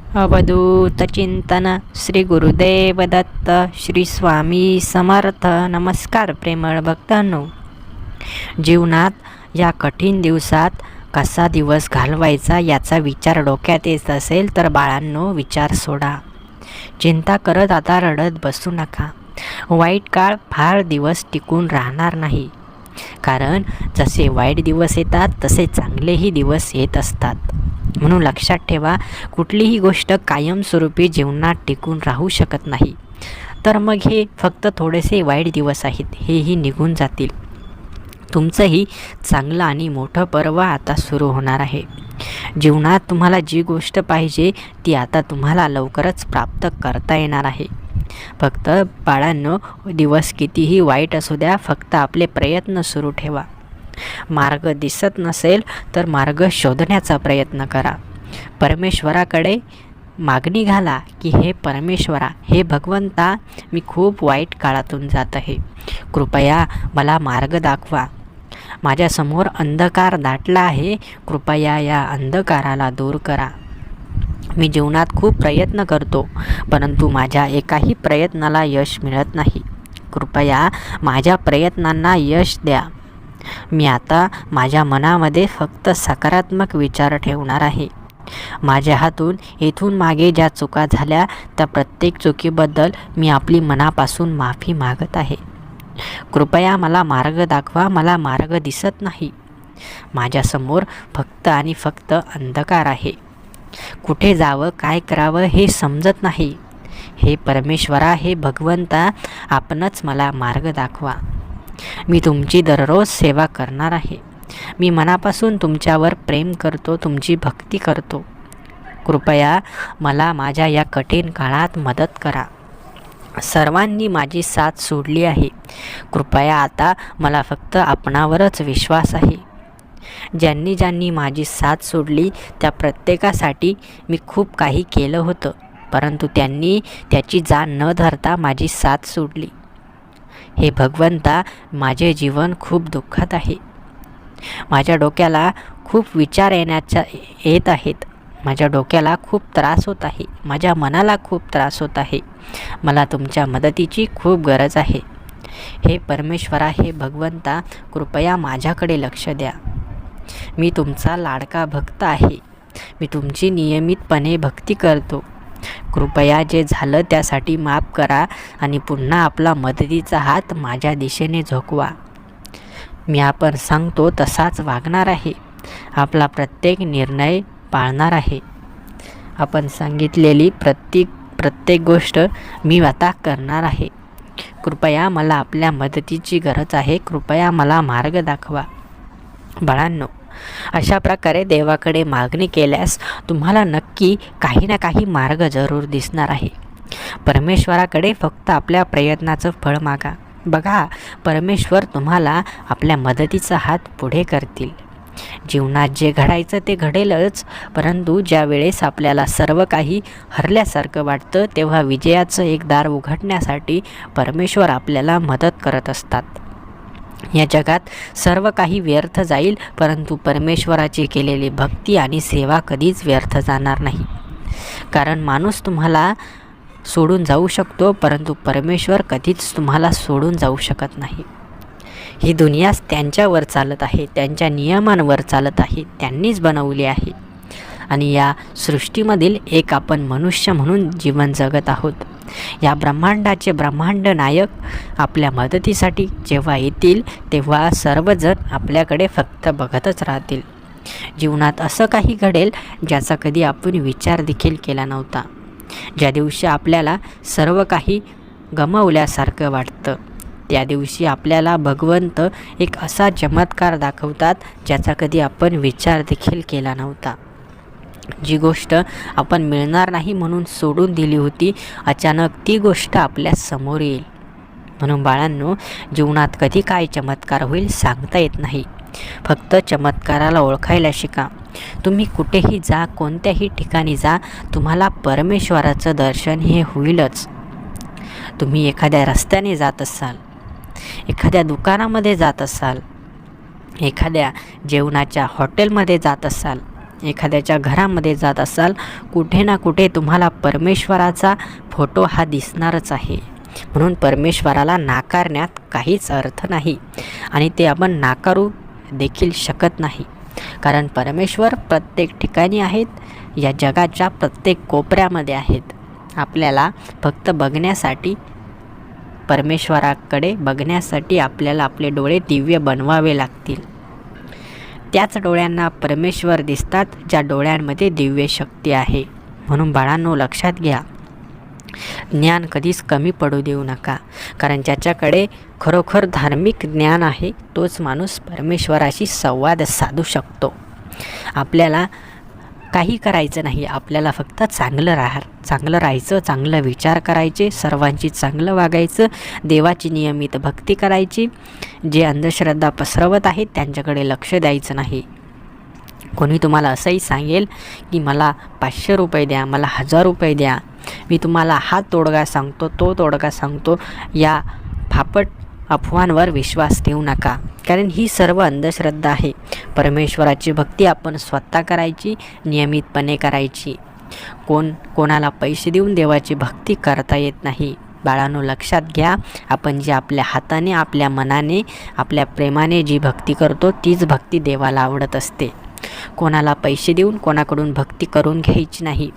अवधूत चिंतन श्री गुरुदेव दत्त श्री स्वामी समर्थ. नमस्कार प्रेमळ भक्तांनो. जीवनात या कठीण दिवसात कसा दिवस घालवायचा याचा विचार डोक्यात येत असेल तर बाळांनो, विचार सोडा. चिंता करत आता रडत बसू नका. वाईट काळ फार दिवस टिकून राहणार नाही. कारण जसे वाईट दिवस येतात तसे चांगलेही दिवस येत असतात. म्हणून लक्षात ठेवा, कुठलीही गोष्ट कायमस्वरूपी जीवनात टिकून राहू शकत नाही. तर मग हे फक्त थोडेसे वाईट दिवस आहेत, हेही निघून जातील. तुमचंही चांगलं आणि मोठं पर्व आता सुरू होणार आहे. जीवनात तुम्हाला जी गोष्ट पाहिजे ती आता तुम्हाला लवकरच प्राप्त करता येणार आहे. फक्त बाळांनो, दिवस कितीही वाईट असू द्या, फक्त आपले प्रयत्न सुरू ठेवा. मार्ग दिसत नसेल तर मार्ग शोधण्याचा प्रयत्न करा. परमेश्वराकडे मागणी घाला की हे परमेश्वरा, हे भगवंता, मी खूप वाईट काळातून जात आहे. कृपया मला मार्ग दाखवा. माझ्यासमोर अंधकार दाटला आहे, कृपया या अंधकाराला दूर करा. मी जीवनात खूप प्रयत्न करतो, परंतु माझ्या एकाही प्रयत्नाला यश मिळत नाही. कृपया माझ्या प्रयत्नांना यश द्या. मी आता माझ्या मनामध्ये फक्त सकारात्मक विचार ठेवणार आहे. माझ्या हातून इथून मागे ज्या चुका झाल्या त्या प्रत्येक चुकीबद्दल मी आपली मनापासून माफी मागत आहे. कृपया मला मार्ग दाखवा. मला मार्ग दिसत नाही. माझ्यासमोर फक्त आणि फक्त अंधकार आहे. कुठे जावं, काय करावं हे समजत नाही. हे परमेश्वरा, हे भगवंता, आपणच मला मार्ग दाखवा. मी तुमची दररोज सेवा करणार आहे. मी मनापासून तुमच्यावर प्रेम करतो, तुमची भक्ती करतो. कृपया मला माझ्या या कठीण काळात मदत करा. सर्वांनी माझी साथ सोडली आहे. कृपया आता मला फक्त आपणावरच विश्वास आहे. ज्यांनी ज्यांनी माझी साथ सोडली त्या प्रत्येकासाठी मी खूप काही केलं होतं, परंतु त्यांनी त्याची जाण न धरता माझी साथ सोडली. हे भगवंता, माझे जीवन खूप दुःखात आहे. माझ्या डोक्याला खूप विचार येत आहेत. माझ्या डोक्याला खूप त्रास होत आहे. माझ्या मनाला खूप त्रास होत आहे. मला तुमच्या मदतीची खूप गरज आहे. हे परमेश्वरा, हे भगवंता, कृपया माझ्याकडे लक्ष द्या. मी तुमचा लाडका भक्त आहे. मी तुमची नियमितपणे भक्ती करतो. कृपया जे झालं त्यासाठी माफ करा आणि पुन्हा आपला मदतीचा हात माझ्या दिशेने झोकवा. मी आपण सांगतो तसाच वागणार आहे. आपला प्रत्येक निर्णय पाळणार आहे. आपण सांगितलेली प्रत्येक गोष्ट मी आता करणार आहे. कृपया मला आपल्या मदतीची गरज आहे. कृपया मला मार्ग दाखवा. बाळांनो, अशा प्रकारे देवाकडे मागणी केल्यास तुम्हाला नक्की काही ना काही मार्ग जरूर दिसणार आहे. परमेश्वराकडे फक्त आपल्या प्रयत्नाचं फळ मागा. बघा, परमेश्वर तुम्हाला आपल्या मदतीचा हात पुढे करतील. जीवनात जे घडायचं ते घडेलच, परंतु ज्या वेळेस आपल्याला सर्व काही हरल्यासारखं वाटतं तेव्हा विजयाचं एक दार उघडण्यासाठी परमेश्वर आपल्याला मदत करत असतात. या जगात सर्व काही व्यर्थ जाईल, परंतु परमेश्वराची केलेली भक्ती आणि सेवा कधीच व्यर्थ जाणार नाही. कारण माणूस तुम्हाला सोडून जाऊ शकतो, परंतु परमेश्वर कधीच तुम्हाला सोडून जाऊ शकत नाही. ही दुनिया त्यांच्यावर चालत आहे, त्यांच्या नियमांवर चालत आहे. त्यांनीच बनवली आहे आणि या सृष्टीमधील एक आपण मनुष्य म्हणून जीवन जगत आहोत. या ब्रह्मांडाचे ब्रह्मांड नायक आपल्या मदतीसाठी जेव्हा येतील तेव्हा सर्वजण आपल्याकडे फक्त बघतच राहतील. जीवनात असं काही घडेल ज्याचा कधी आपण विचार देखील केला नव्हता. ज्या दिवशी आपल्याला सर्व काही गमावल्यासारखं वाटतं त्या दिवशी आपल्याला भगवंत एक असा चमत्कार दाखवतात ज्याचा कधी आपण विचार देखील केला नव्हता. जी गोष्ट आपण मिळणार नाही म्हणून सोडून दिली होती, अचानक ती गोष्ट आपल्या समोर येईल. म्हणून बाळांनो, जीवनात कधी काय चमत्कार होईल सांगता येत नाही. फक्त चमत्काराला ओळखायला शिका. तुम्ही कुठेही जा, कोणत्याही ठिकाणी जा, तुम्हाला परमेश्वराचं दर्शन हे होईलच. तुम्ही एखाद्या रस्त्याने जात असाल, एखाद्या दुकानामध्ये जात असाल, एखाद्या जेवणाच्या हॉटेलमध्ये जात असाल, एखाद्याच्या घरामध्ये जात असाल, कुठे ना कुठे तुम्हाला परमेश्वराचा फोटो हा दिसणारच आहे. म्हणून परमेश्वराला नाकारण्यात काहीच अर्थ नाही आणि ते आपण नाकारू देखील शकत नाही. कारण परमेश्वर प्रत्येक ठिकाणी आहेत, या जगाच्या प्रत्येक कोपऱ्यामध्ये आहेत. आपल्याला फक्त बघण्यासाठी, परमेश्वराकडे बघण्यासाठी आपल्याला आपले डोळे दिव्य बनवावे लागतील. त्याच डोळ्यांना परमेश्वर दिसतात ज्या डोळ्यांमध्ये दिव्य शक्ती आहे. म्हणून बाळांनो, लक्षात घ्या, ज्ञान कधीच कमी पडू देऊ नका. कारण ज्याच्याकडे खरोखर धार्मिक ज्ञान आहे तोच माणूस परमेश्वराशी संवाद साधू शकतो. आपल्याला काही करायचं नाही, आपल्याला फक्त चांगलं राहायचं, चांगलं विचार करायचे, सर्वांची चांगलं वागायचं, देवाची नियमित भक्ती करायची. जे अंधश्रद्धा पसरवत आहेत त्यांच्याकडे लक्ष द्यायचं नाही. कोणी तुम्हाला असंही सांगेल की मला 500 रुपये द्या, मला 1000 रुपये द्या, मी तुम्हाला हा तोडगा सांगतो, तो तोडगा सांगतो, या फापट अफवांवर विश्वास ठेवू नका. कारण ही सर्व अंधश्रद्धा आहे. परमेश्वराची भक्ती आपण स्वतः करायची, नियमितपणे करायची. कोणाला पैसे देऊन देवाची भक्ती करता येत नाही. बाळांनो, लक्षात घ्या, आपण जी आपल्या हाताने, आपल्या मनाने, आपल्या प्रेमाने जी भक्ती करतो तीच भक्ती देवाला आवडत असते. कोणाला पैसे देऊन कोणाकडून भक्ती करून घ्यायची नाही.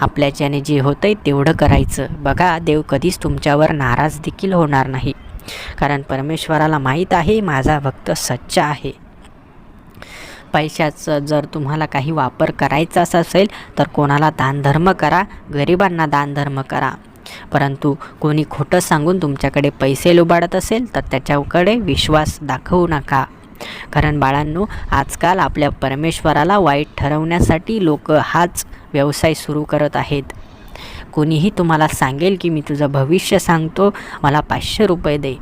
आपल्याच्याने जे होतंय तेवढं करायचं. बघा, देव कधीच तुमच्यावर नाराज देखील होणार नाही. कारण परमेश्वराला माहीत आहे माझा भक्त सच्चा आहे. पैशाचं जर तुम्हाला काही वापर करायचा असेल तर कोणाला दानधर्म करा, गरिबांना दानधर्म करा. परंतु कोणी खोटं सांगून तुमच्याकडे पैसे लुबाडत असेल तर त्याच्याकडे विश्वास दाखवू नका. कारण बाळांनो, आजकाल आपल्या परमेश्वराला वाईट ठरवण्यासाठी लोक हाच व्यवसाय सुरू करत आहेत. कोणीही तुम्हाला सांगेल की मी तुझं भविष्य सांगतो, मला 500 रुपये दे.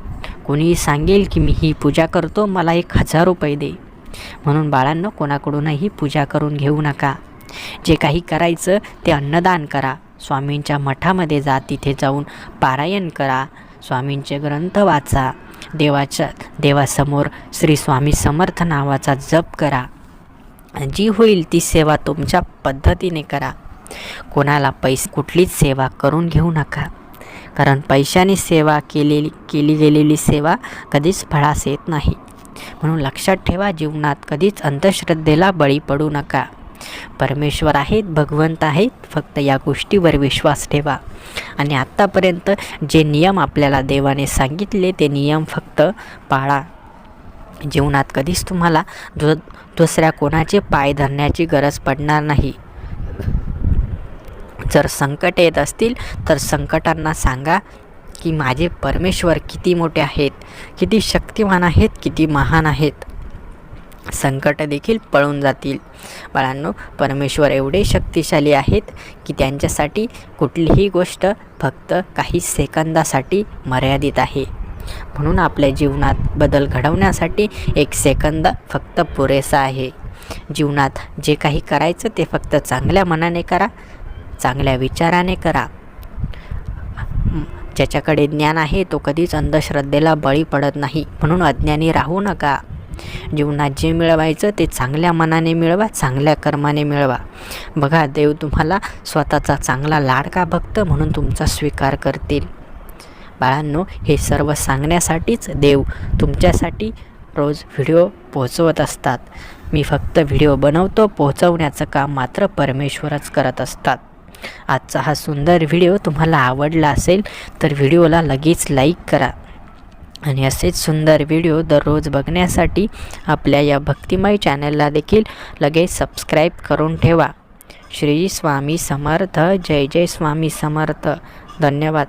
कोणीही सांगेल की मी ही पूजा करतो, मला 1000 रुपये दे. म्हणून बाळांनो, कोणाकडूनही पूजा करून घेऊ नका. जे काही करायचं ते अन्नदान करा. स्वामींच्या मठामध्ये जा, तिथे जाऊन पारायण करा, स्वामींचे ग्रंथ वाचा, देवासमोर श्री स्वामी समर्थ नावाचा जप करा. जी होईल ती सेवा तुमच्या पद्धतीने करा. कोणाला कुठलीच सेवा करून घेऊ नका. कारण पैशाने सेवा केली गेलेली सेवा कधीच फळास येत नाही. म्हणून लक्षात ठेवा, जीवनात कधीच अंधश्रद्धेला बळी पडू नका. परमेश्वर आहेत, भगवंत आहेत, फक्त या गोष्टीवर विश्वास ठेवा. आणि आत्तापर्यंत जे नियम आपल्याला देवाने सांगितले ते नियम फक्त पाळा. जीवनात कधीच तुम्हाला दुसऱ्या कोणाचे पाय धरण्याची गरज पडणार नाही. जर संकट येत असतील तर संकटांना सांगा की माझे परमेश्वर किती मोठे आहेत, किती शक्तिमान आहेत, किती महान आहेत. संकट देखील पळून जातील. बाळांनो, परमेश्वर एवढे शक्तिशाली आहेत की त्यांच्यासाठी कुठलीही गोष्ट फक्त काही सेकंदासाठी मर्यादित आहे. म्हणून आपल्या जीवनात बदल घडवण्यासाठी 1 सेकंद फक्त पुरेसा आहे. जीवनात जे काही करायचं ते फक्त चांगल्या मनाने करा, चांगल्या विचाराने करा. ज्याच्याकडे ज्ञान आहे तो कधीच अंधश्रद्धेला बळी पडत नाही. म्हणून अज्ञानी राहू नका. जीवनात जे मिळवायचं ते चांगल्या मनाने मिळवा, चांगल्या कर्माने मिळवा. बघा, देव तुम्हाला स्वतःचा चांगला लाडका भक्त म्हणून तुमचा स्वीकार करतील. बाळांनो, हे सर्व सांगण्यासाठीच देव तुमच्यासाठी रोज व्हिडिओ पोहोचवत असतात. मी फक्त व्हिडिओ बनवतो, पोहोचवण्याचं काम मात्र परमेश्वरच करत असतात. आजचा हा सुंदर व्हिडिओ तुम्हाला आवडला असेल तर व्हिडिओला लगेच लाईक करा. आणि असेच सुंदर व्हिडिओ दररोज बघण्यासाठी आपल्या या भक्तिमय चॅनलला देखील लगेच सबस्क्राईब करून ठेवा. श्री स्वामी समर्थ. जय जय स्वामी समर्थ. धन्यवाद.